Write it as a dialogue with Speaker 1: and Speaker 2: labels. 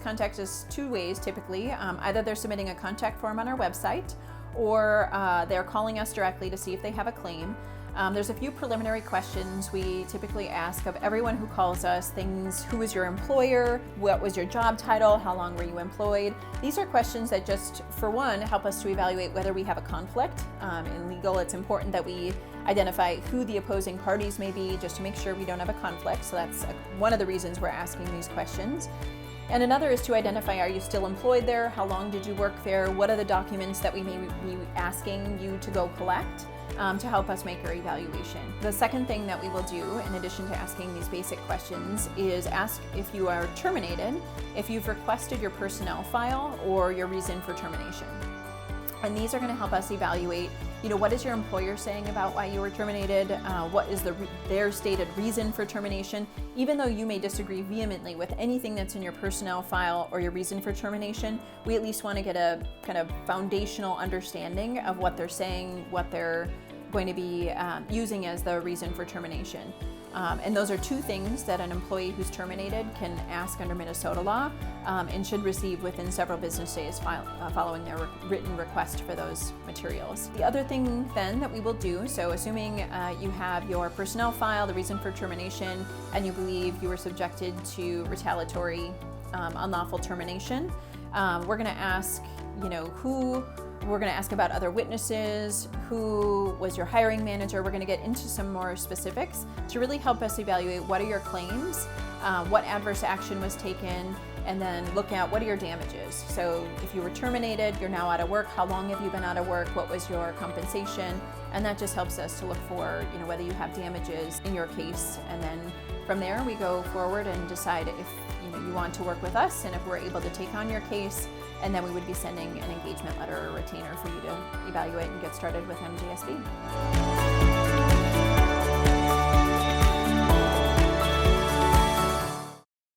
Speaker 1: contact us two ways typically. Either they're submitting a contact form on our website, or they're calling us directly to see if they have a claim. There's a few preliminary questions we typically ask of everyone who calls us. Things: who was your employer? What was your job title? How long were you employed? These are questions that just, for one, help us to evaluate whether we have a conflict. In legal, it's important that we identify who the opposing parties may be, just to make sure we don't have a conflict. So that's one of the reasons we're asking these questions. And another is to identify, are you still employed there? How long did you work there? What are the documents that we may be asking you to go collect to help us make our evaluation? The second thing that we will do, in addition to asking these basic questions, is ask if you are terminated, if you've requested your personnel file or your reason for termination. And these are going to help us evaluate, what is your employer saying about why you were terminated? What is their stated reason for termination? Even though you may disagree vehemently with anything that's in your personnel file or your reason for termination, we at least want to get a kind of foundational understanding of what they're saying, what they're going to be using as the reason for termination. And those are two things that an employee who's terminated can ask under Minnesota law and should receive within several business days following their written request for those materials. The other thing then that we will do, so assuming you have your personnel file, the reason for termination, and you believe you were subjected to retaliatory unlawful termination, we're going to ask, we're going to ask about other witnesses, who was your hiring manager. We're going to get into some more specifics to really help us evaluate what are your claims, what adverse action was taken, and then look at what are your damages. So if you were terminated, you're now out of work, how long have you been out of work, what was your compensation, and that just helps us to look for whether you have damages in your case. And then from there we go forward and decide if you want to work with us and if we're able to take on your case, and then we would be sending an engagement letter or retainer for you to evaluate and get started with MJSB.